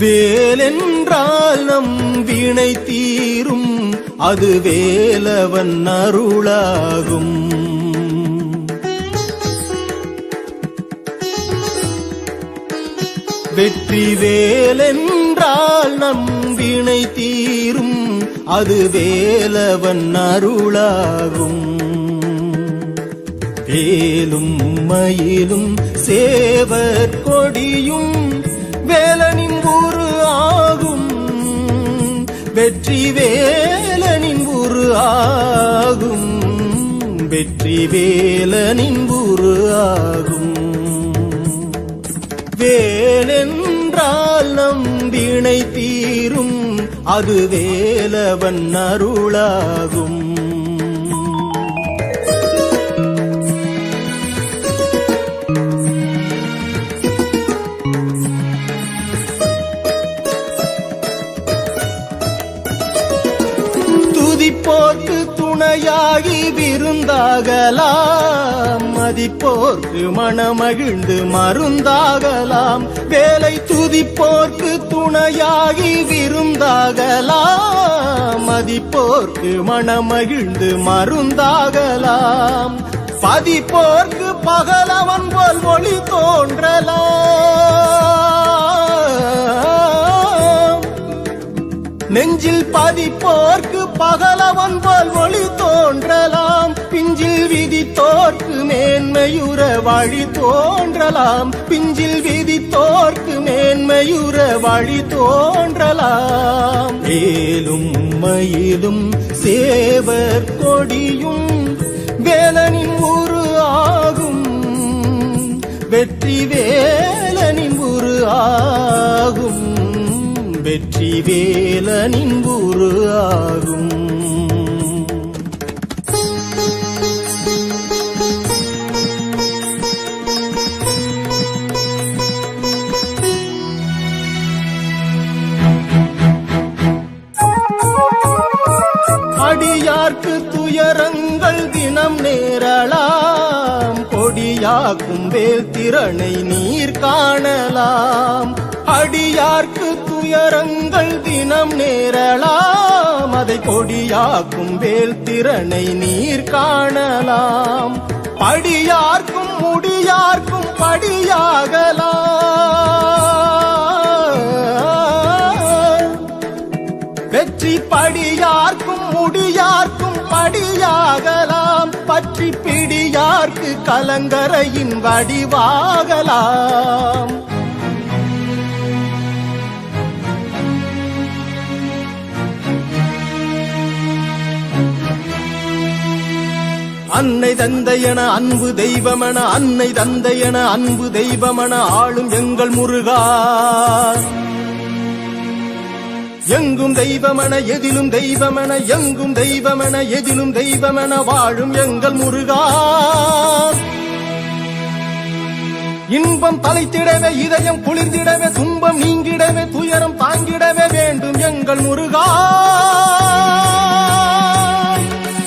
வேலென்றால் நம் வினை தீரும், அது வேலவன் அருளாகும். வெற்றி வேலென்றால் நம் வினை தீரும், அது வேலவன் அருளாகும். வேலும் மயிலும் சேவர் கொடியும் வேலனின் உரு ஆகும். வெற்றி வேலனின் உரு ஆகும். வெற்றி வேலனின் உரு ஆகும். வேலென்றால் நம் வினை தீரும், அது வேலவன் அருளாகும். துதிப்போர்க்கு துணையாகி விருந்தாகலாம், மதிப்போர்க்கு மனமகிழ்ந்து மருந்தாகலாம். வேலை துதிப்போர்க்கு துணையாகி விருந்தாகலாம், மதிப்போர்க்கு மனமகிழ்ந்து மருந்தாகலாம். பதிப்போர்க்கு பகலவன் போல் ஒளி தோன்றலாம். நெஞ்சில் பதிப்போர்க்கு பகலவன் போல் ஒளி தோன்றலாம். பிஞ்சில் விதித்தோர்க்கு மேன்மையுற வழி தோன்றலாம். பிஞ்சில் விதித்தோர்க்கு மேன்மையுற வழி தோன்றலாம். வேலும் மயிலும் சேவர் கொடியும் வேலனின் உரு ஆகும். வெற்றி வேலனின் உரு ஆகும். வெற்றி வேலனின் உரு ஆகும். அடியார்க்கு துயரங்கள் தினம் நேரலாம், கொடியாக்கும் வேல் திறனை நீர் காணலாம். அடியார்க்கு துயரங்கள் தினம் நேரலாம், அதை கொடியாக்கும் வேல் திறனை நீர் காணலாம். படியார்க்கும் முடியார்க்கும் படியாகலாம். வெற்றி படியார்க்கும் முடியார்க்கும் படியாகலாம். பற்றி பிடியார்க்கு கலங்கரையின் வடிவாகலாம். அன்னை தந்தையன அன்பு தெய்வமென, அன்னை தந்தையன அன்பு தெய்வமென ஆளும் எங்கள் முருகா. எங்கும் தெய்வமென எதிலும் தெய்வமென, எங்கும் தெய்வமென எதிலும் தெய்வமென வாழும் எங்கள் முருகா. இன்பம் தலைத்திடவே, இதயம் குளிர்ந்திடவே, துன்பம் நீங்கிடவே, துயரம் தாங்கிடவே வேண்டும் எங்கள் முருகா.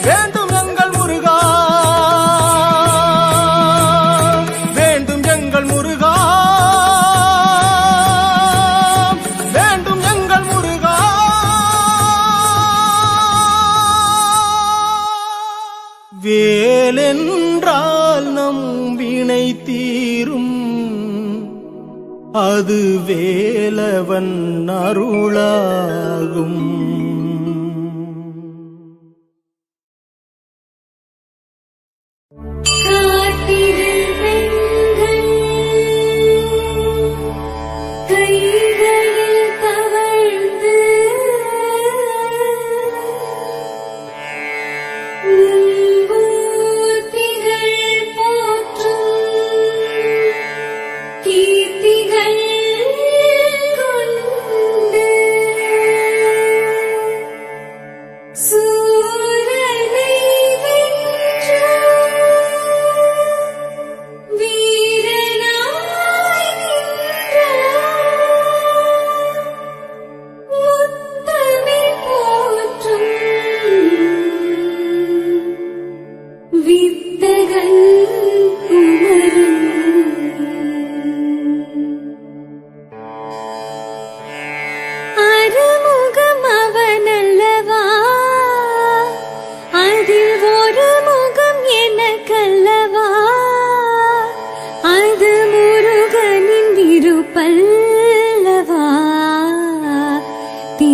வேண்டும் எங்கள் முருகா. வேண்டும் எங்கள் முருகா. வேண்டும் எங்கள் முருகா. வேலென்றால் நம் வினை தீரும், அது வேலவன் அருளாகும்.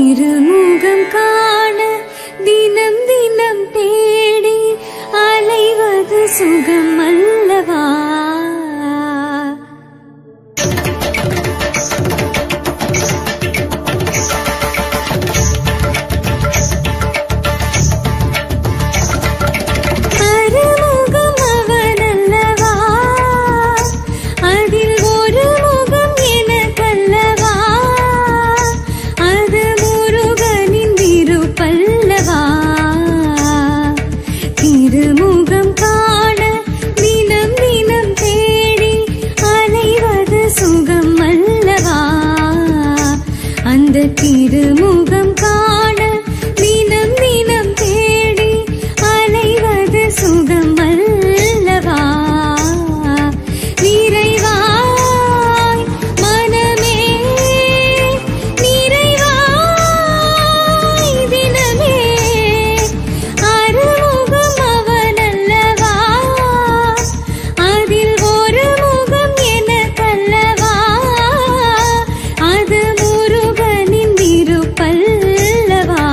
திருமுகம் காண தினம் தினம் தேடி அலைவது சுகம் அல்லவா? திருமுகம் காண தினம் தினம் தேடி அலைவது சுகம் அல்லவா? நிறைவாய் மனமே நிறைவாய் தினமே அறுமுகம் அவனல்லவா? அதில் ஒரு முகம் எனக்கல்லவா? அது பல்லவா?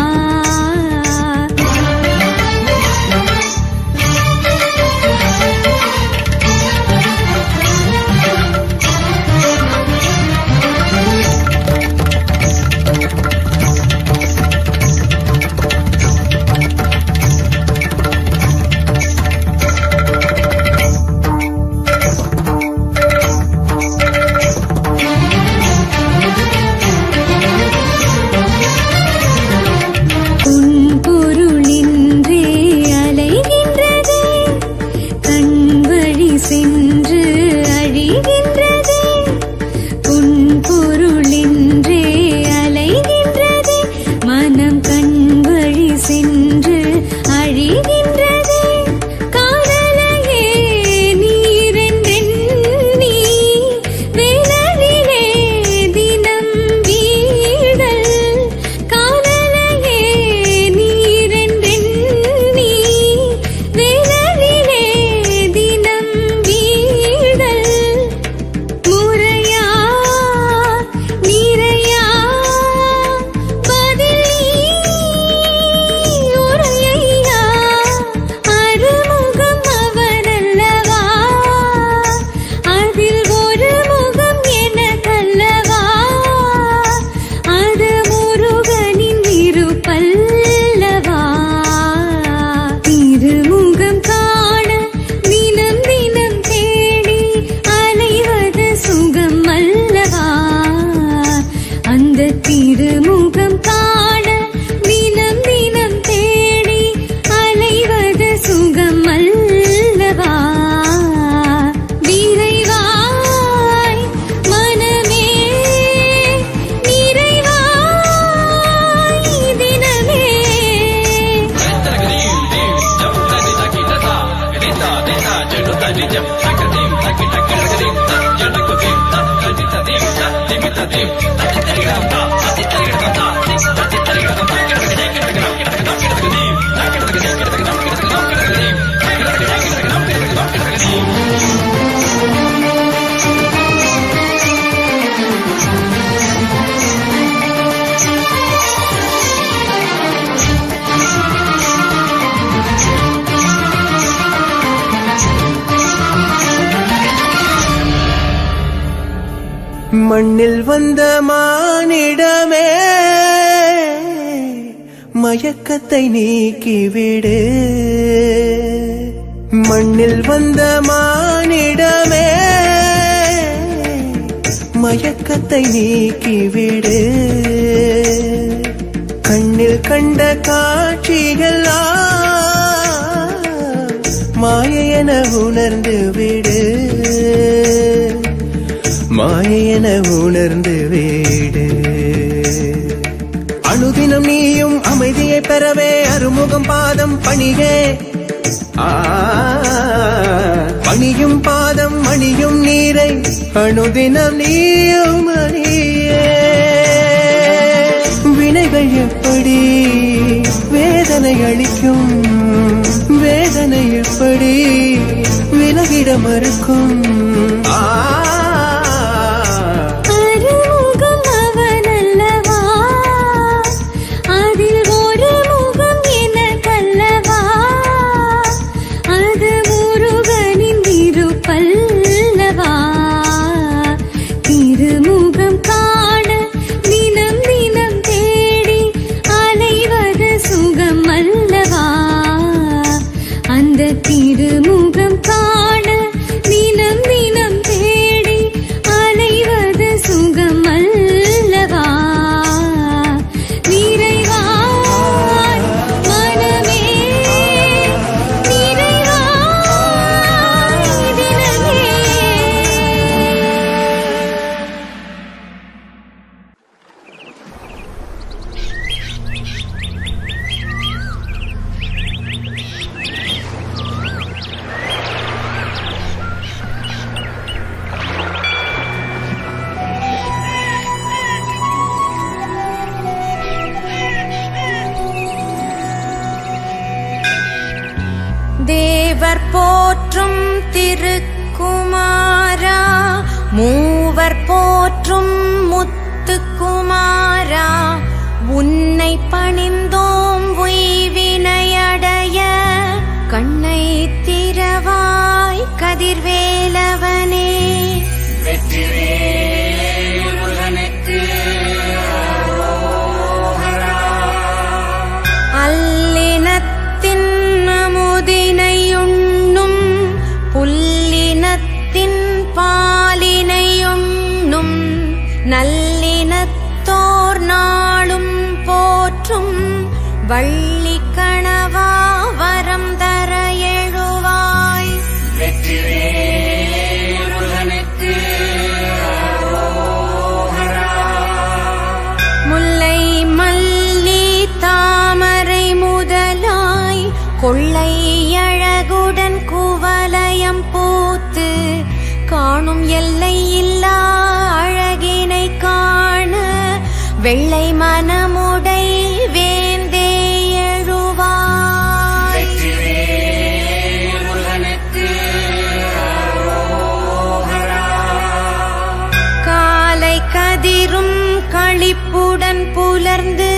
சென்று அழிகின்றதே உன் பொருளின்றே அலைகின்றதே மனம் கண் வழி சென்று அழிகின்றதே காதலையே நீரென்றெண்ணி வேதனிலே தினம் வீழல் காதலையே நீரென்றெண்ணி வேதனிலே தினம் முறையா நீரையா பதில் உரையா அறுமுகம் அவனல்லவா? அதில் ஒரு முகம் எனக்கல்லவா? அது முருகனின் இருப்பல்லவா? திருமுகம் காண தினம் தினம் தேடி அலைவது சுகம் அல்லவா? அந்த திருமுகம் காண தினம் தினம் தேடி அலைவது சுகம் அல்லவா? விரைவாய் மனமே நிறைவாய் தினமே மண்ணில் வந்த மானிடமே மயக்கத்தை நீக்கிவிடு. மண்ணில் வந்த மானிடமே மயக்கத்தை நீக்கிவிடு. கண்ணில் கண்ட காட்சிகள் மாயென உணர்ந்து விடு. மாயென உணர்ந்து வீடு. அனுதினம் நீயும் அமைதியை பெறவே அருமுகம் பாதம் பணியே. பணியும் பாதம் மணியும் நீரை அனுதினம் நீயும் அணியே. வினைகள் எப்படி வேதனை அளிக்கும், வேதனை எப்படி விலகிட மறுக்கும். அறுமுகம் அவனல்லவா? தேவர் போற்றும் திருக்குமாரா, மூவர் போற்றும் முத்துக்குமாரா, உன்னை பணிந்தோம் உய்வினையடைய, கண்ணை திறவாய் கதிர்வேலவனே. வெற்றிவேல் முருகனுக்கு அரோகரா. அல்லினத்தின் அமுதினையுண்ணும், புல்லினத்தின் பாலினையுண்ணும், நல்லினத்தோர் நாளும் போற்றும் வள்ளி கணவா வரம் தர எழுவாய். வெற்றிவேல் முருகனுக்கு அரோகரா. முல்லை மல்லி தாமரை முதலாய் கொள்ளை அழகுடன் குவலயம் பூத்து, காணும் எல்லை இல்லா அழகினை காண, வெள்ளை மனமுடை வேந்தே எழுவாய். வெற்றிவேல் முருகனுக்கு அரோகரா. காலை கதிரும் களிப்புடன் புலர்ந்து,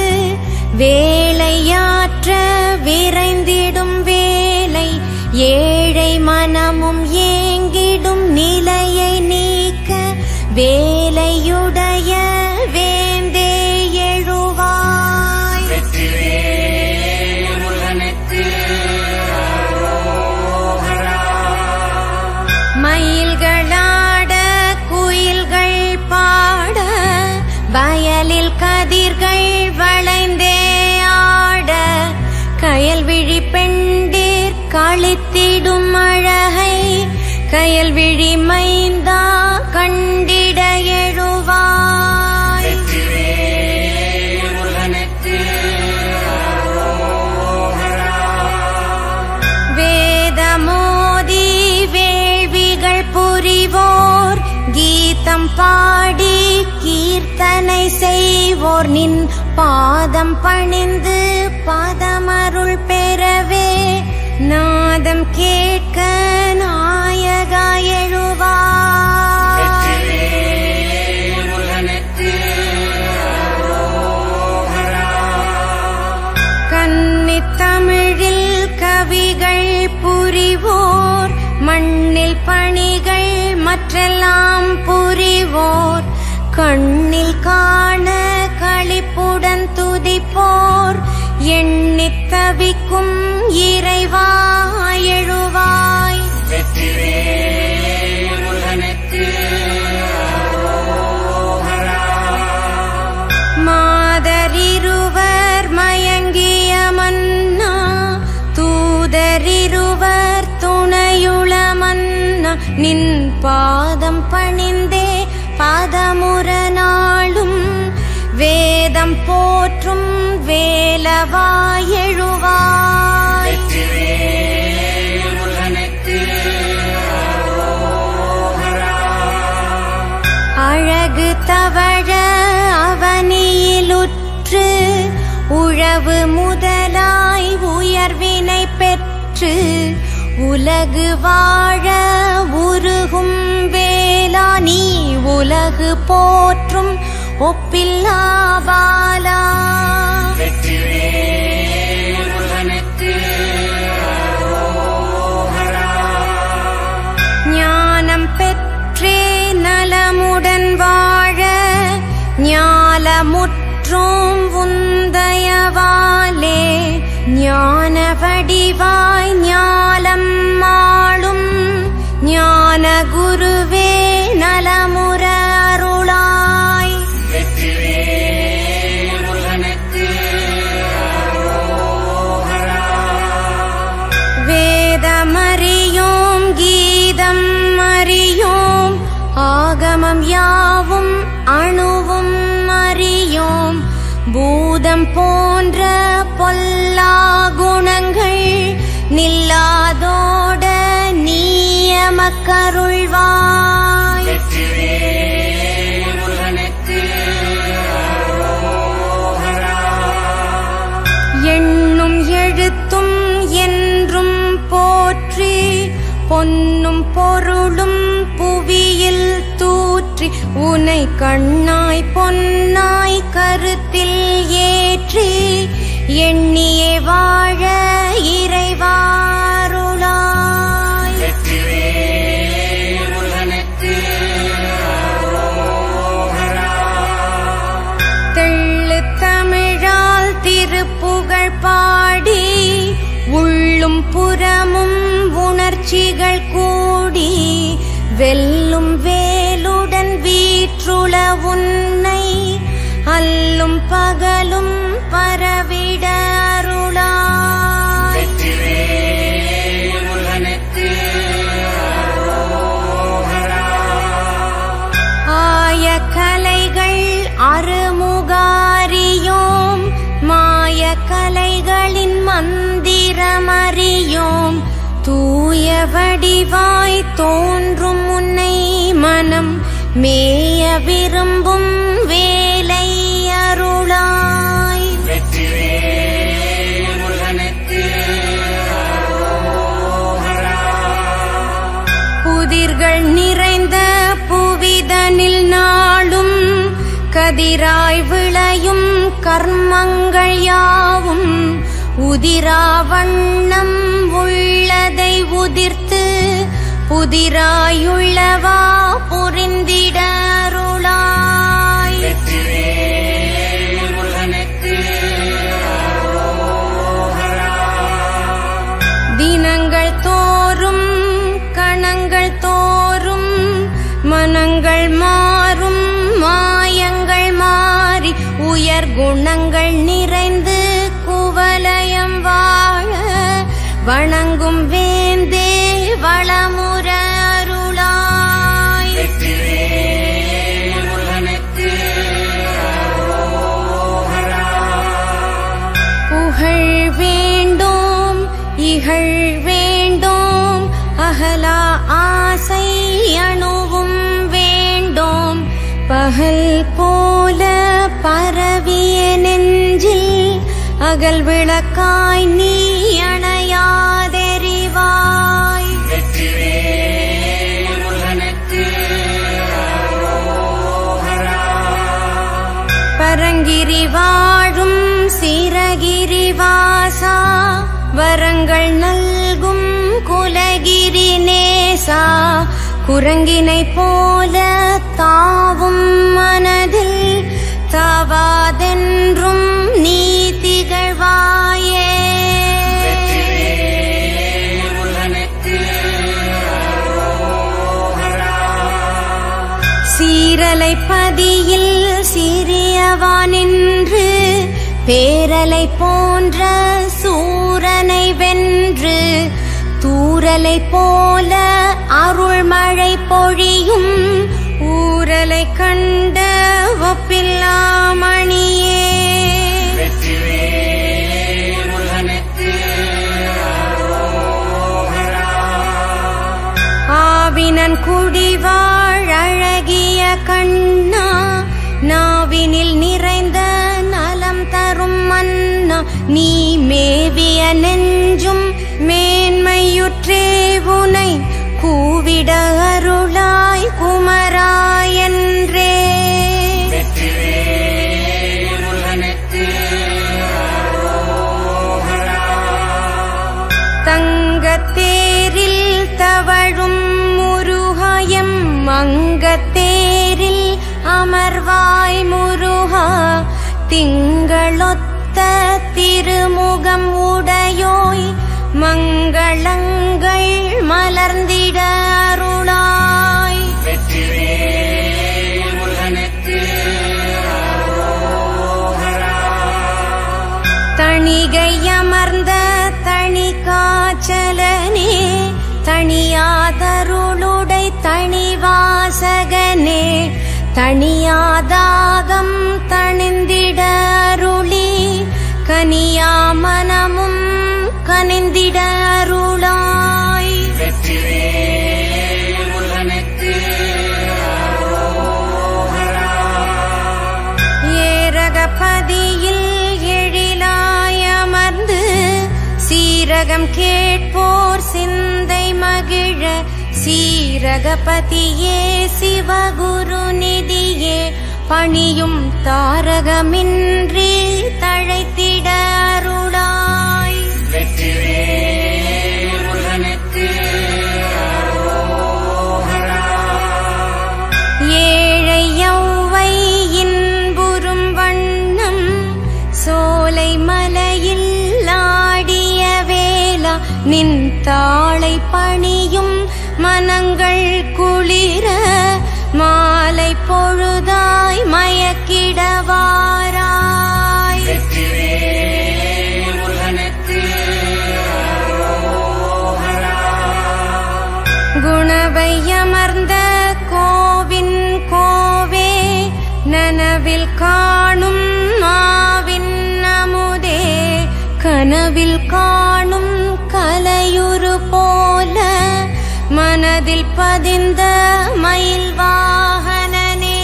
வேலையாற்ற விரைந்திடும் வேலை, ஏழை மனமும் ஏங்கிடும் நிலையை நீக்க, வேலையுடைய வேந்தே எழுவாய். வெற்றிவேல் முருகனுக்கு அரோகரா. மயில்களாட குயில்கள் பாட, வயலில் கதிர்கள் வளைந்தே ஆட, கயல்விழி பெண்டீர் களித்திடும் அழகை, கயல்விழி மைந்தா கண்டிட எழுவாய். வெற்றிவேல் முருகனுக்கு அரோகரா. வேதமோதி வேள்விகள் புரிவோர், கீதம் பாடி கீர்த்தனை செய்வோர், நின் பாதம் பணிந்து பாதமருள் பெறவே, நாதம் கேட்க நாயகா எழுவாய். வெற்றிவேல் முருகனுக்கு அரோகரா. கன்னித்தமிழில் கவிகள் புரிவோர், மண்ணில் பணிகள் மற்றெல்லாம் புரிவோர், கண்ணில் காண களிப்புடன் துதிப்போர், எண்ணித் தவிக்கும் இறைவா எழுவாய். வெற்றிவேல் முருகனுக்கு அரோகரா. மாதரிருவர் மயங்கிய மன்னா, தூதரிருவர் துணையுள மன்னா, நின் பாதம் பணிந்தே பாதமுற நாளும், வேதம் போற்றும் வேலவா எழுவாய். வெற்றிவேல் முருகனுக்கு அரோகரா. அழகு தவழ அவனியிலுற்று, உழவு முதலாய் உயர்வினை பெற்று, உலகு வாழ உருகும் வேளா, நீ உலகு போற்றும் ஒப்பில்லா பாலா. வெற்றிவேல் முருகனுக்கு அரோகரா. ஞானம் பெற்றே நலமுடன் வாழ, ஞாலமுற்றும் உந்தயவாலே, ஞான வடிவாய் ஞாலம் ஆளும், ஞான குருவே நலமுற அருளாய். வெற்றிவேல் முருகனுக்கு அரோகரா. வேதமறியோம் கீதம் அறியோம், ஆகமம் யாவும் அணுவும் அறியோம், பூதம் போன்ற பொல்லா குணங்கள் நில்லாதோட நீயமக்கருள்வாய். வெற்றிவேல் முருகனுக்கு அரோகரா. எண்ணும் எழுத்தும் என்றும் போற்ற, பொன்னும் பொருளும் புவியில் தூற்றி உனை கண்ணாய் பொன்னாய் கருத்தில் ஏற்றி எண்ணியே வாழ இறைவாருளாய். வெற்றிவேல் முருகனுக்கு அரோகரா. தெள்ளு தமிழால் திருப்புகழ் பாடி உள்ளும் புறமும் உணர்ச்சிகள் கூடி வெல்லும் வேலுடன் வீற்றுள உன்னை அல்லும் பகலும் பரவிட அருளாய். வெற்றிவேல் முருகனுக்கு அரோகரா. ஆய கலைகள் அருமுகாரியோம் மாய கலைகளின் மந்திரமறியோம் தூய வடிவாய் தோன்றும் உன்னை மனம் மேய விரும்பும் வேலை அருளாய். வெற்றிவேல் முருகனுக்கு அரோகரா. புதிர்கள் நிறைந்த புவிதனில் நாளும் கதிராய் விளையும் கர்மங்கள் யாவும் உதிரா வண்ணம் உள்ளதை உதிர்த்து புதிராயுள்ளவா புரிந்திட அருளாய். வெற்றிவேல் முருகனுக்கு அரோகரா. தினங்கள் தோறும் கணங்கள் தோறும் மனங்கள் மாறும் மாயங்கள் மாறி உயர் குணங்கள் நிறைந்து குவலயம் வாழ வணங்கும் வேந்தே வளமுற அருளாய். வெற்றிவேல் முருகனுக்கு அரோகரா. புகழ் வேண்டோம் இகழ் வேண்டோம் அகலா ஆசை அணுவும் வேண்டோம் பகல் போல பரவிய நெஞ்சில் அகல் விளக்காய் நீ அணையாதெரிவாய். வெற்றிவேல் முருகனுக்கு அரோகரா. பரங்கிரி வாழும் சிரகிரி வாசா வரங்கள் நல்கும் குலகிரி நேசா குரங்கினை போல தாவும் மனதில் தாவாதென்றும் நீ திகழ்வாயே. வெற்றிவேல் முருகனுக்கு அரோகரா. சீரலை பதியில் சிறியவா நின்று பேரலை போன்ற சூரனை வென்று தூரலை போல அருள்மழை பொழியும் ஊரலை கண்ட ஒப்பில்லாமணியே. வெற்றிவேல் முருகனுக்கு அரோகரா. ஆவினன் குடிவாழ் அழகிய கண்ணா நாவினில் நிறைந்த நலம் தரும் மன்னா நீ மேவிய நெஞ்சும் மேன்மையுற்றே உனை கூவிட அருளாய் குமராயன்றே. வெற்றிவேல் முருகனுக்கு அரோகரா. தங்கத்தேரில் தவழும் முருகாயம் மங்கத்தேரில் அமர்வாய் முருகா திங்களொத்த திருமுகம் உடையோய் மங்களங்கள் மலர்ந்திட அருளாய். வெற்றிவேல் முருகனுக்கு அரோகரா. தணிகை அமர்ந்த தனி காச்சலனே தனியாதருளுடை தனிவாசகனே தனியாதாகம் தணிந்திட அருளி கனியா மனமும் கனிந்திட அருளாய். வெற்றிவேல் முருகனுக்கு அரோகரா. ஏரகபதியில் எழிலாய் அமர்ந்து சீரகம் கேட்போர் சிந்தை மகிழ சீரகபதியே சிவகுரு நிதியே பணியும் தாரகமின்றி தழைத்திட அருளாய். வெற்றிவேல் முருகனுக்கு அரோகரா. ஏழை யௌவை இன்புறும் வண்ணம் சோலை மலையில் ஆடிய வேளா நின் தாளை பணியும் மனங்கள் குளிர மாலை பொழுதாய் மயக்கிடவாராய். வெற்றிவேல் முருகனுக்கு அரோகரா. குணவை அமர்ந்த கோவின் கோவே நனவில் காணும் மாவின் அமுதே கனவில் காணும் கலையுரு போல மனதில் பதிந்த மயில் வாகனனே.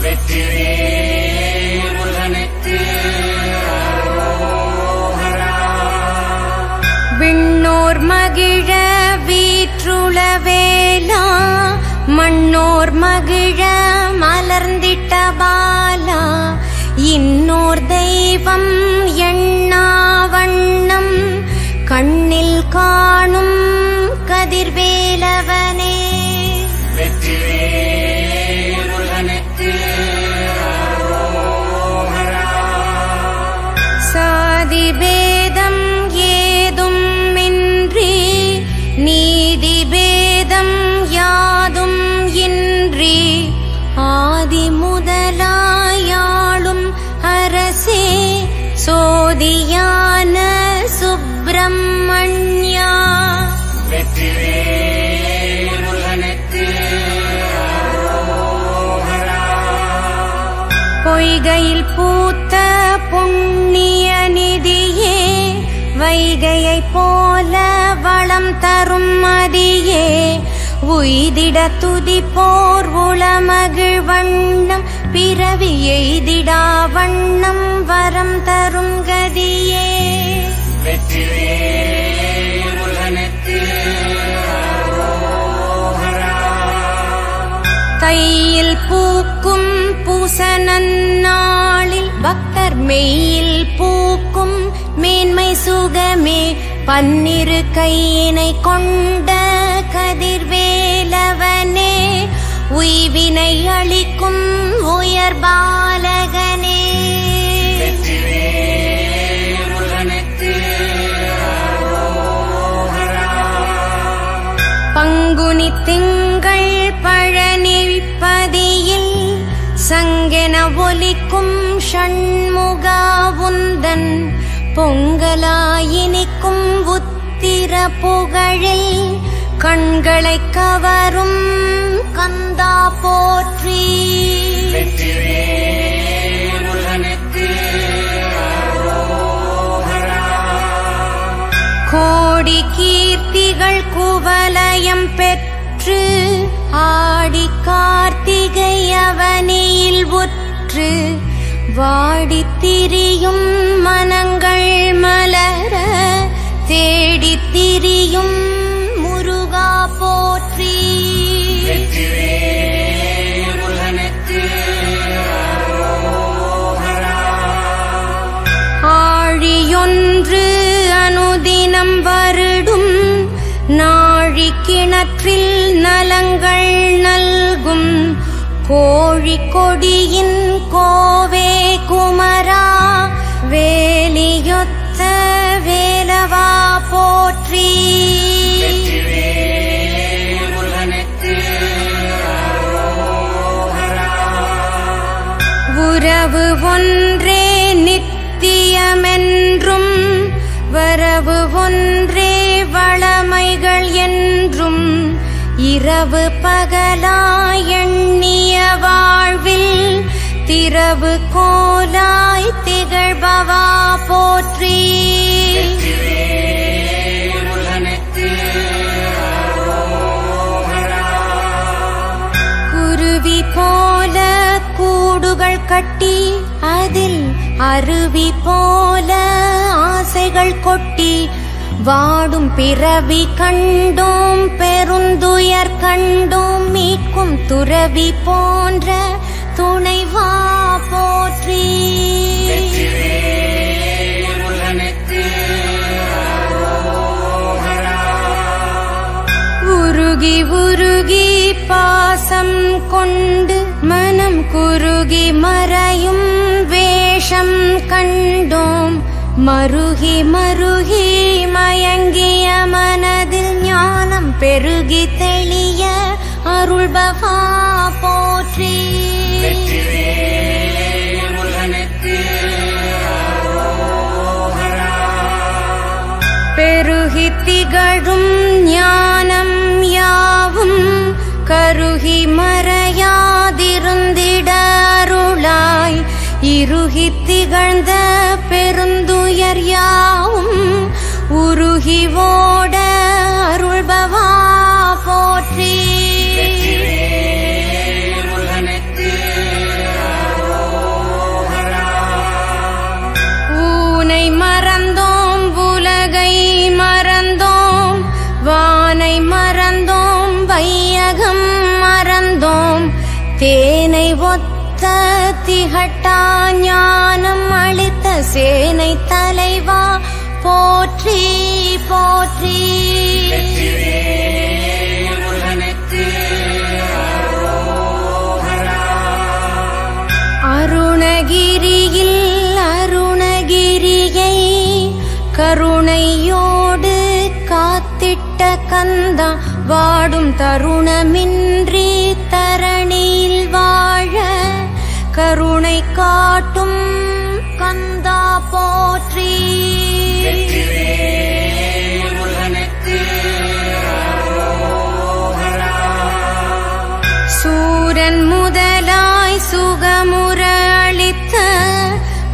வெற்றிவேல் முருகனுக்கு அரோகரா. விண்ணோர் மகிழ வீற்றுள வேளா மண்ணோர் மகிழ மலர்ந்திட்ட பாலா இன்னோர் தெய்வம் எண்ணா வண்ணம் கண்ணில் காணும் கதிர்வேலவனே. வெற்றிவேல் முருகனுக்கு அரோகரா. சாதி பேதம் ஏதும் இன்றி நீதி பேதம் யாதும் இன்றி ஆதி முதலாயாளும் அரசே சோதியான சுப்பிரமண்யா. வெற்றிவேல் முருகனுக்கு அரோகரா. பொய்கையில் பூத்த புண்ணிய நிதியே வைகையை போல வளம் தரும் மதியே உய்திட துதிப்போர் உளமகிழ் வண்ணம் பிறவி எய்திடா வண்ணம் வரம் தரும் கதியே. வெற்றிவேல் முருகனுக்கு அரோகரா. தையில் பூக்கும் பூசனன்னாளில் பக்தர் மெய்யில் பூக்கும் மேன்மை சுகமே பன்னிரு கையினை கொண்ட கதிர்வேலவனே உய்வினை அளிக்கும் உயர் பாலகனே. வெற்றிவேல் முருகனுக்கு அரோகரா. பங்குனி திங்கள் பழனிப்பதியில் சங்கென ஒலிக்கும் ஷண்முகா உந்தன் பொங்கலாயினிக்கும் உத்திர புகழில் கண்களை கவரும் கந்தா போற்றி. வெற்றிவேல் முருகனுக்கு அரோகரா. கோடி கீர்த்திகள் குவலயம் பெற்று ஆடி கார்த்திகை அவனியில் உற்று வாடித் திரியும் மனங்கள் மலர தேடித் திரியும் முருகா போற்றி. வெற்றிவேல் முருகனுக்கு அரோகரா. ஆழியொன்று அனுதினம் வருடும் நாழி கிணற்றில் நலங்கள் நல்கும் கோழி கொடியின் கோவே குமரா வேலியொத்த வேலவா போற்றி. வெற்றிவேல் முருகனுக்கு அரோகரா. உறவு ஒன்றே நித்தியமென்றும் வரவு ஒன்றே வளமைகள் என்றும் இரவு பகலாய் எண்ணிய வாழ்வில் திரவு கோலாய் திகழ்பவா போற்றி. வெற்றிவேல் முருகனுக்கு அரோகரா. குருவி போல கூடுகள் கட்டி அதில் அருவி போல ஆசைகள் கொட்டி வாடும் பிறவி கண்டோம் பெருந்துயர் கண்டோம் மீட்கும் துறவி போன்ற துணைவா போற்றி. உருகி உருகி பாசம் கொண்டு மனம் குருகி மறையும் வேஷம் கண்டோம் மருகி மருகி மயங்கிய மனதில் ஞானம் பெருகி தெளிய அருள்பவா போற்றி. பெருகி திகழும் ஞானம் யாவும் கருகி மறையாதிருந்திட அருளாய் இருகி திகழ்ந்த பெருந்துயர் யாவும் உருகி ஓட அருள்பவா போற்றி. ஊனை மறந்தோம் உலகை மறந்தோம் வானை மறந்தோம் வையகம் மறந்தோம் தேனை ஒத்த திகட்டா ஞானம் அளித்த சேனை தலைவா போற்றி போற்றி. அருணகிரியில் அருணகிரியை கருணையோடு காத்திட்ட கந்தா வாடும் தருணமின்றி தரணியில் வாழ கருணை காட்டும் கந்தா போற்றி. சூரன் முதலாய் சுகமுற அளித்த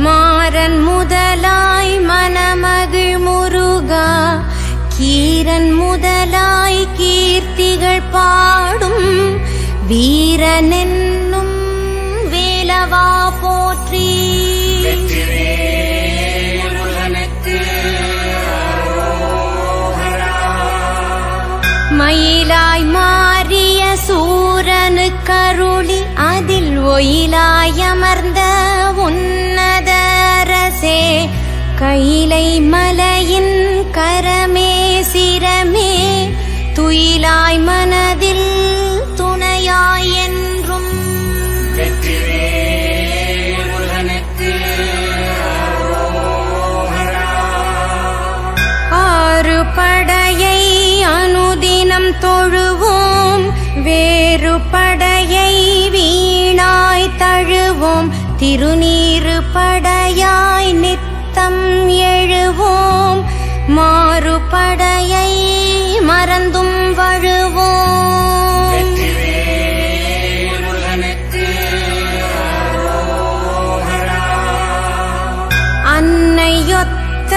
மாறன் முதலாய் மனமகிழ் முருகா கீரன் முதலாய் கீர்த்திகள் பாடும் வீரனென்னும் வேலவா போற்றி. மயிலாய் மாறிய சூரனு கருளி அதில் ஒயிலாய் அமர்ந்த உன்னத அரசே கைலை மலையின் கரமே சிரமே துயிலாய் மனதில் துணையாய் என்றும். ஆறு படையை அனுதினம் தொழுவோம் வேறு படையை வீணாய் தழுவோம் திருநீறு படையாய் நித்தம் எழுவோம் மாறுபடையை மறந்தும் வழுவோம். அன்னையொத்த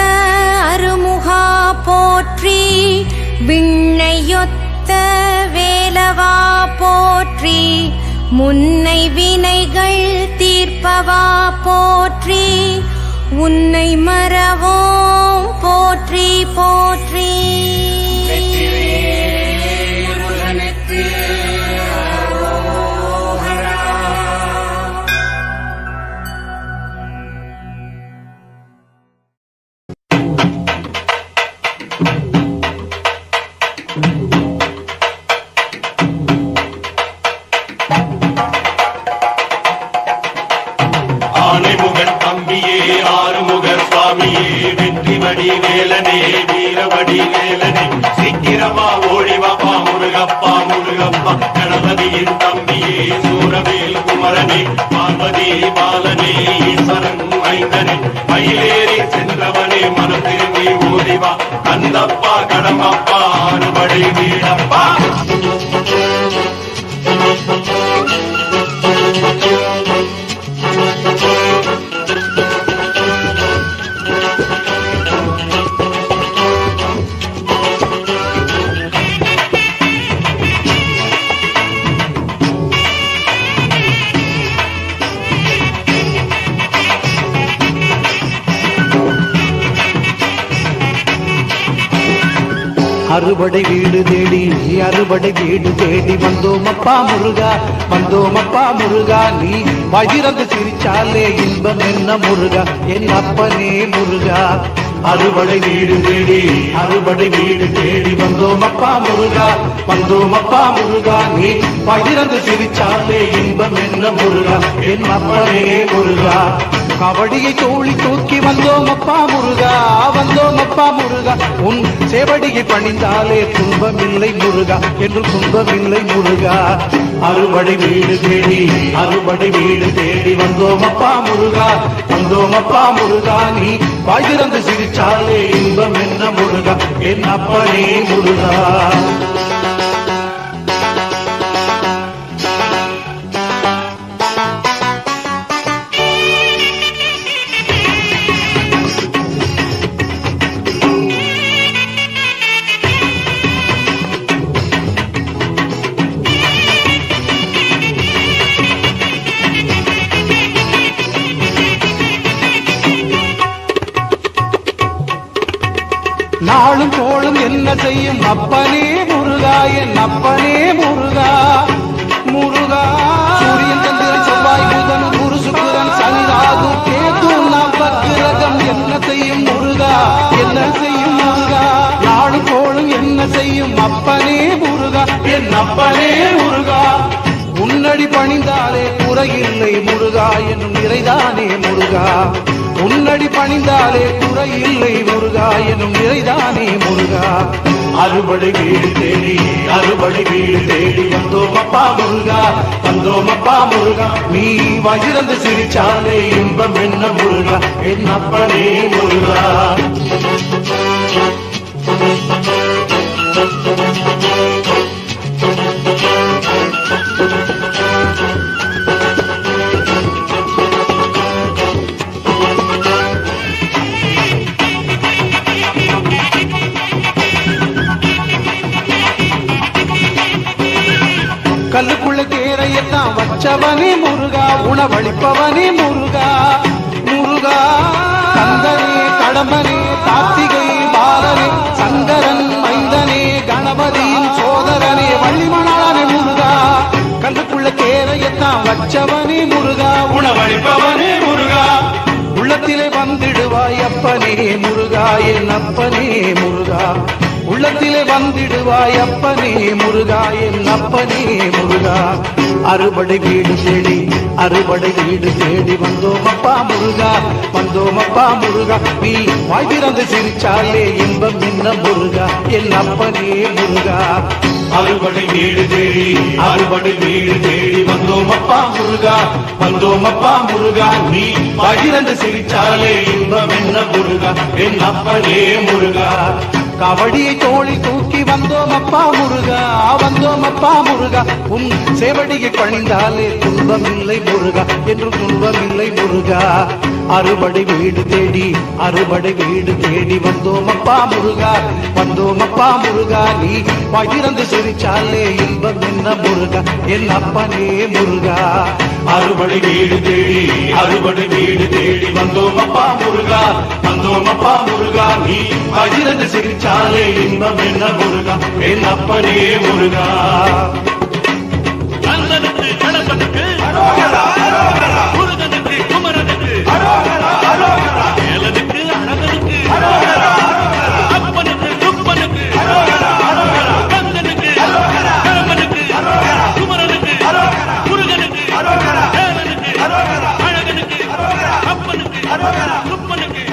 அருமுகா போற்றி விண்ணையொத்த வேலவா போற்றி முன்னை வினைகள் தீர்ப்பவா போற்றி உன்னை மறவோம் போற்றி போற்றி. ஆனைமுகன் தம்பியே ஆறுமுகர் சுவாமியே வெற்றிவடி வேலனே வீரவடி வேலனே சீக்கிரமா ஓடிவாப்பா முருகப்பா முருகப்பா கணபதியின் தம்பியே சூரவேல் குமரனே பார்வதி பாலனே ஈஸ்வரன் மைந்தனே மயிலேறி சென்றவனே மனம் திரும்பி ஓடிவா கந்தப்பா கடம்பப்பா ஆறுபடை வீடப்பா. அறுபடை வீடு தேடி அறுபடை வீடு தேடி வந்தோமப்பா முருகா வந்தோமப்பா முருகா நீ வயிறந்து சிரிச்சாலே இன்பம் என்ன முருகா என் அப்பனே முருகா அறுபடை வீடு தேடி அறுபடை வீடு தேடி வந்தோமப்பா முருகா வந்தோமப்பா முருகா நீ வயிறந்து சிரிச்சாலே இன்பம் என்ன முருகா என் அப்பனே முருகா கபடியை தோழி தூக்கி வந்தோமப்பா முருகா வந்தோமப்பா முருகா உன் சேவடியை பணிந்தாலே துன்பமில்லை முருகா என்று துன்பமில்லை முருகா அறுபடை வீடு தேடி அறுபடை வீடு தேடி வந்தோமப்பா முருகா வந்தோமப்பா முருகா நீ வாய்திறந்து சிரிச்சாலே இன்பம் என்ன முருகா என் அப்பனே முருகா நாளும் கோளும் என்ன செய்யும் அப்பனே முருகா என் அப்பனே முருகா முருகா சூரியன் சந்திரன் செவ்வாய் புதன் குரு சுக்கிரன் சனி ராகு கேது நவக்கிரகம் என்ன செய்யும் முருகா என்ன செய்யும் முருகா நாளும் கோளும் என்ன செய்யும் அப்பனே முருகா என் அப்பனே முருகா உன்னடி பணிந்தாலே குறையில்லை முருகா என்னும் நிறைதானே முருகா உன்னடி பணிந்தாலே குறையில்லை முருகா எனும் நிறைதானே முருகா அறுபடை வீடு தேடி அறுபடை வீடு தேடி வந்தோமப்பா முருகா வந்தோமப்பா முருகா நீ வயிறந்து சிரிச்சாலே இன்பம் என்ன முருகா என் அப்பனே முருகா கல்லுக்குள்ள தேரையெல்லாம் வச்சவனே முருகா உணவளிப்பவனே முருகா முருகா கந்தனே கடம்பனே கார்த்திகை பாலனே சங்கரன் மைந்தனே கணபதியின் சோதரனே வள்ளிமணாளனே முருகா கல்லுக்குள்ள தேரையெல்லாம் வச்சவனே முருகா உணவளிப்பவனே முருகா உள்ளத்திலே வந்திடுவாய் அப்பனே முருகா என் அப்பனே முருகா உள்ளத்திலே வந்திடுவாய் அப்பனே முருகா என் அப்பனே முருகா அறுபடை வீடு தேடி அறுபடை வீடு தேடி வந்தோமப்பா முருகா வந்தோமப்பா முருகா நீ வாய்திறந்து சிரிச்சாலே இன்பம் என்ன முருகா என் அப்பனே முருகா அறுபடை வீடு தேடி அறுபடை வீடு தேடி வந்தோமப்பா முருகா வந்தோமப்பா முருகா நீ வாய்திறந்து சிரிச்சாலே இன்பம் என்ன முருகா என் அப்பனே முருகா கபடியை தோழி தூக்கி வந்தோமப்பா முருகா வந்தோமப்பா முருகா உன் சேவடியை பணிந்தாலே துன்பமில்லை முருகா என்று துன்பமில்லை முருகா அறுபடை வீடு தேடி அறுபடை வீடு தேடி வந்தோமப்பா முருகா வந்தோமப்பா முருகா நீ பகிர்ந்து சிரிச்சாலே இன்பம் என்ன முருகா என் அப்பனே முருகா அறுபடை வீடு தேடி அறுபடை வீடு தேடி வந்தோமப்பா முருகா வந்தோமப்பா முருகா நீ பகிர்ந்து சிரிச்சாலே இன்பம் என்ன முருகா என் அப்பனே முருகா கந்தனுக்கு கணபனுக்கு முருகனுக்கு குமரனுக்கு வேலனுக்கு அழகனுக்கு அப்பனுக்கு துப்பனுக்கு கந்தனுக்கு கணபனுக்கு குமரனுக்கு முருகனுக்கு வேலனுக்கு அழகனுக்கு அப்பனுக்கு துப்பனுக்கு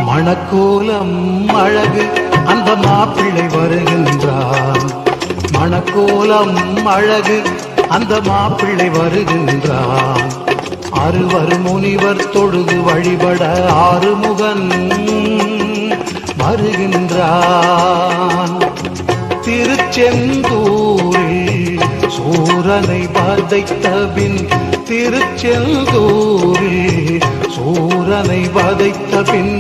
மணக்கோலம் அழகு அந்த மாப்பிள்ளை வருகின்றான் மணக்கோலம் அழகு அந்த மாப்பிள்ளை வருகின்றான். அறுவர் முனிவர் தொழுது வழிபட ஆறுமுகன் வருகின்றான். திருச்செந்தூரில் சூரனை வதைத்த பின், திருச்செந்தூரில் சூரனை வதைத்த பின்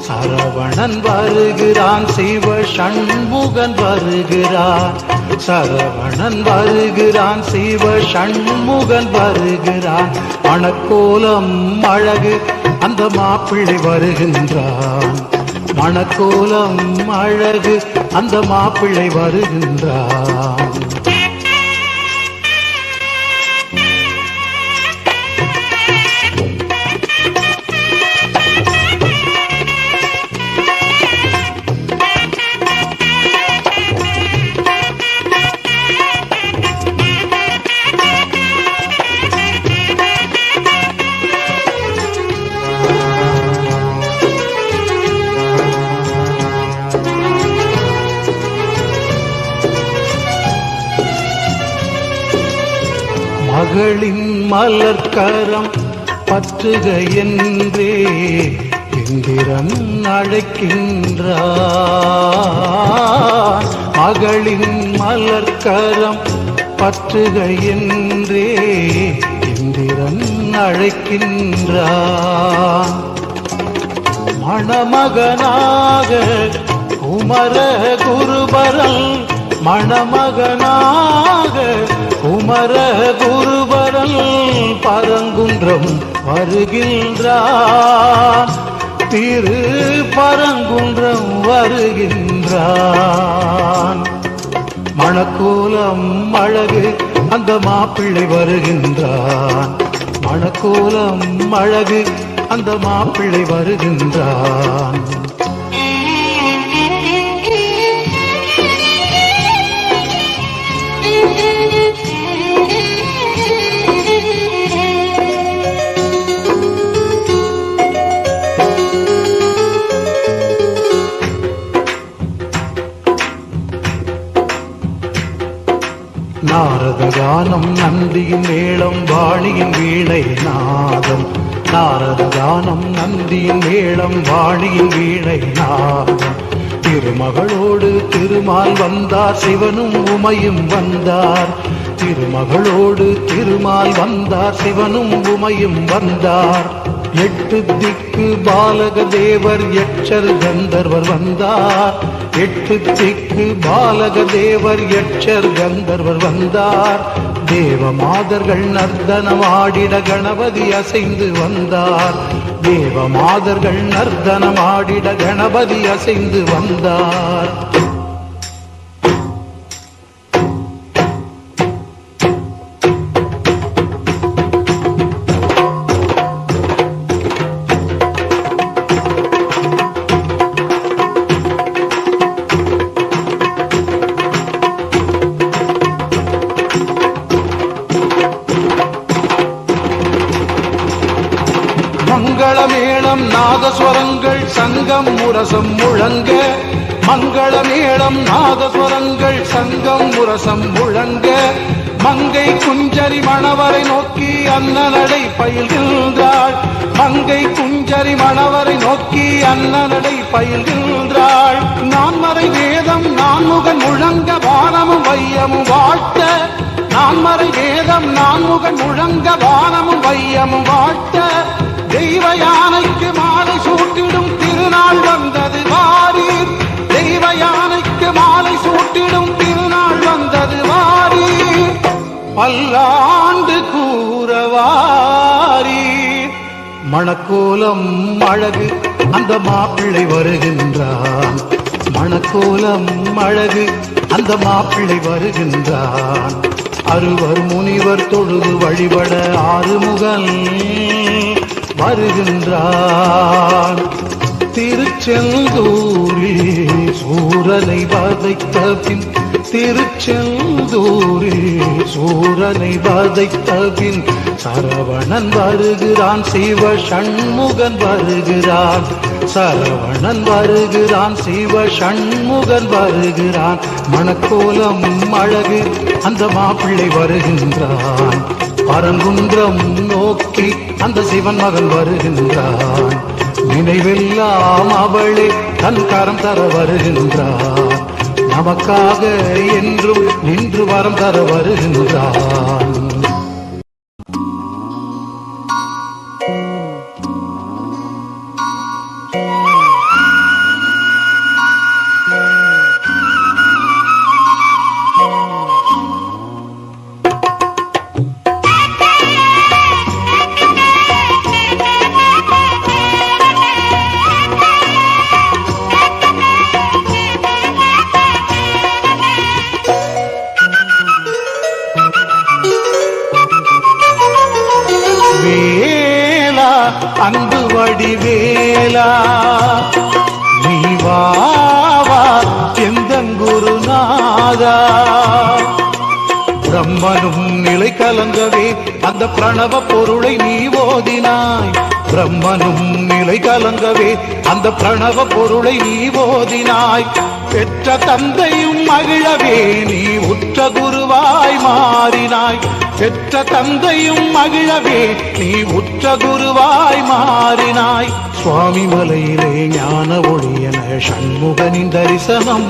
சரவணன் வருகிறான், சிவ சண்முகன் வருகிறான். சரவணன் வருகிறான், சிவ சண்முகன் வருகிறான். மணக்கோலம் அழகு அந்த மாப்பிள்ளை வருகின்றான். மணக்கோலம் அழகு அந்த மாப்பிள்ளை வருகின்றான். மகளின் மலர்கரம் பற்றுக என்றே இந்திரன் அழைக்கின்றான். மகளின் மலர்கரம் பற்றுக என்றே இந்திரன் அழைக்கின்றான். மணமகனாக குமர குருபரல், மணமகனாக குமர குருபரல் பரங்குன்றம் வருகின்றான். திரு பரங்குன்றம் வருகின்றான். மணக்கோலம் அழகு அந்த மாப்பிள்ளை வருகின்றான். மணக்கோலம் அழகு அந்த மாப்பிள்ளை வருகின்றான். நாரத கானம் நந்தியின் மேளம் வாணியின் வீணை நாதம். நாரத கானம் நந்தியின் மேளம் வாணியின் வீணை நாதம். திருமகளோடு திருமால் வந்தார், சிவனும் உமையும் வந்தார். திருமகளோடு திருமால் வந்தார், சிவனும் உமையும் வந்தார். எட்டு திக்கு பாலக தேவர் யட்சர் கந்தர்வர் வந்தார். எட்டு திக்கு பாலக தேவர் யட்சர் கந்தர்வர் வந்தார். தேவ மாதர்கள் நர்த்தனமாடிட கணபதி அசைந்து வந்தார். தேவ மாதர்கள் நர்த்தனமாடிட கணபதி அசைந்து வந்தார். மங்களமேளம் நாதஸ்வரங்கள் சங்கம் முரசம் முழங்க. மங்களமேளம் நாதஸ்வரங்கள் சங்கம் முரசம் முழங்க. மங்கை குஞ்சரி மணவரை நோக்கி அன்னநடை பயில்கின்றாள். மங்கை குஞ்சரி மணவரை நோக்கி அன்னநடை பயில்கின்றாள். நான்மறை வேதம் நான்முகன் முழங்க வானமும் வையமும் வாழ்த்த. நான்மறை வேதம் நான்முகன் முழங்க வானமும் வையமும் வாழ்த்த. தெய்வ யானைக்கு மாலை சூட்டிடும் திருநாள் வந்தது வாரீர். தெய்வ யானைக்கு மாலை சூட்டிடும் திருநாள் வந்தது வாரீர். பல்லாண்டு கூறவாரீர். மணக்கோலம் அழகு அந்த மாப்பிள்ளை வருகின்றான். மணக்கோலம் அழகு அந்த மாப்பிள்ளை வருகின்றான். அறுவர் முனிவர் தொழுது வழிபட ஆறுமுகன் வருகின்றான். திருச்செந்தூரில் சூரனை வதைத்த பின், திருச்செந்தூரில் சூரனை வதைத்த பின் சரவணன் வருகிறான், சிவ சண்முகன் வருகிறான். சரவணன் வருகிறான், சிவ சண்முகன் வருகிறான். மணக்கோலம் அழகு அந்த மாப்பிள்ளை வருகின்றான். பரங்குன்றம் நோக்கி அந்த சிவன் மகன் வருகின்றான். நினைவெல்லாம் அவளே தன் கரம் தர வருகின்றான். நமக்காக என்றும் நின்று வரம் தர வருகின்றான். வேலா அன்பு வடிவேலா நீ வா எந்தன் குருநாதா. பிரம்மனும் நிலை கலங்கவே அந்த பிரணவ பொருளை நீ ஓதினாய். பிரம்மனும் நிலை கலங்கவே அந்த பிரணவ பொருளை நீ ஓதினாய். பெற்ற தந்தையும் மகிழவே நீ உற்ற குருவாய் மாறினாய். பெற்ற தந்தையும் மகிழவே நீ உற்ற குருவாய் மாறினாய். சுவாமி மலையிலே ஞான ஒளியன சண்முகனின் தரிசனம்.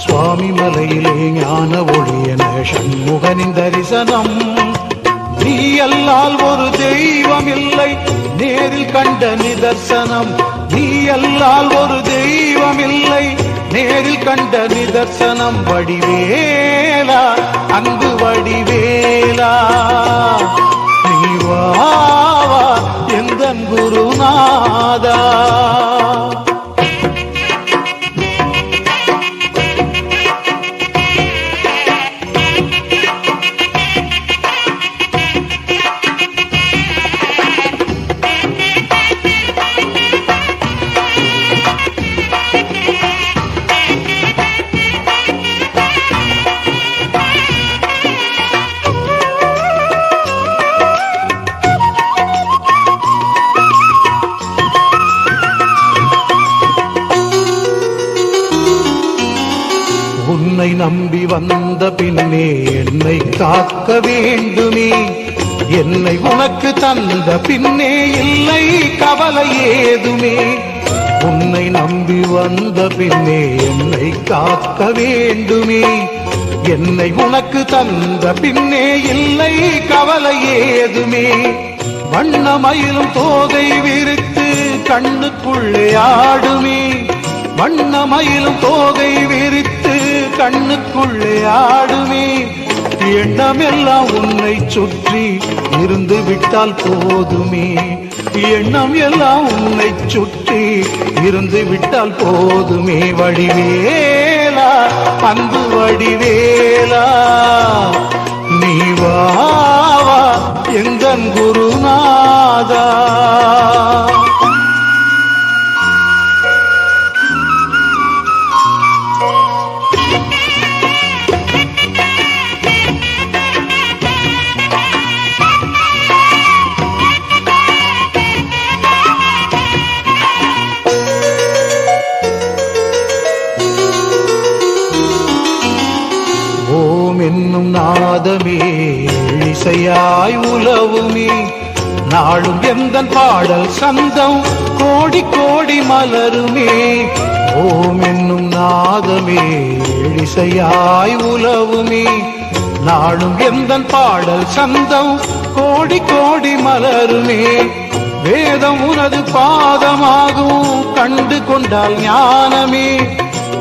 சுவாமி மலையிலே ஞான ஒளியன சண்முகனின் தரிசனம். நீ அல்லால் ஒரு தெய்வம் இல்லை நேரில் கண்ட நிதர்சனம். நீ அல்லால் ஒரு தெய்வம் இல்லை நேரில் கண்ட நிதர்சனம். வடிவேலா அன்பு வடிவேலா நீ வா எந்தன் குருநாதா. உன்னை நம்பி வந்த பின்னே என்னை காக்க வேண்டுமே. என்னை உனக்கு தந்த பின்னே இல்லை கவலை ஏதுமே. உன்னை நம்பி வந்த பின்னே என்னை காக்க வேண்டுமே. என்னை உனக்கு தந்த பின்னே இல்லை கவலை ஏதுமே. வண்ணமயிலும் தோகை விரித்து கண்ணுக்குள்ளே ஆடுமே. வண்ணமயிலும் தோகை விரித்து கண்ணுக்குள்ளே ஆடுமே. எண்ணமெல்லாம் உன்னை சுற்றி இருந்து விட்டால் போதுமே. எண்ணம் எல்லாம் உன்னை சுற்றி இருந்து விட்டால் போதுமே. வடிவேலா அன்பு வடிவேலா நீ வா எந்தன் குருநாதா. ஓம் என்னும் நாதமே இசையாய் உலவுமே. நாளும் எந்தன் பாடல் சந்தம் கோடி கோடி மலருமே. ஓம் என்னும் நாதமே இசையாய் உலவுமே. நாளும் எந்தன் பாடல் சந்தம் கோடி கோடி மலருமே. வேதம் உனது பாதமாகும் கண்டு கொண்டால் ஞானமே.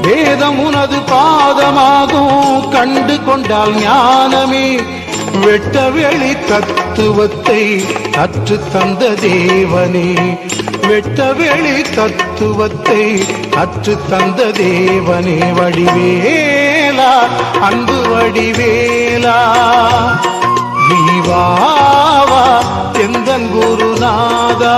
வேதம் உனது பாதமாகும் கண்டு கொண்டால் ஞானமே. வெட்ட வெளி தத்துவத்தை கற்று தந்த தேவனே. வெட்ட வெளி தத்துவத்தை கற்று தந்த தேவனே. வடிவேலா அன்பு வடிவேலா நீ வா எந்தன் குருநாதா.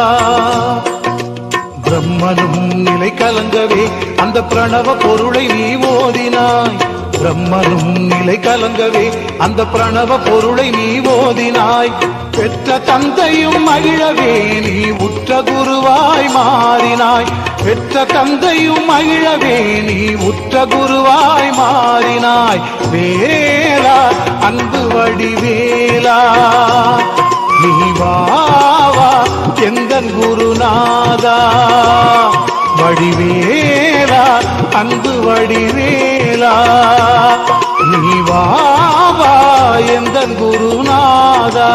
பிரம்மனும் நிலை கலங்கவே அந்த பிரணவ பொருளை நீ ஓதினாய். பிரம்மனும் நிலை கலங்கவே அந்த பிரணவ பொருளை நீ ஓதினாய். பெற்ற தந்தையும் மகிழவே நீ உற்ற குருவாய் மாறினாய். பெற்ற தந்தையும் மகிழவே நீ உற்ற குருவாய் மாறினாய். வேலா அன்பு வடிவேலா நீ வாவா எந்தன் குருநாதா. வடிவேலா அன்பு வடிவேலா நீ வாவா எந்தன் குருநாதா.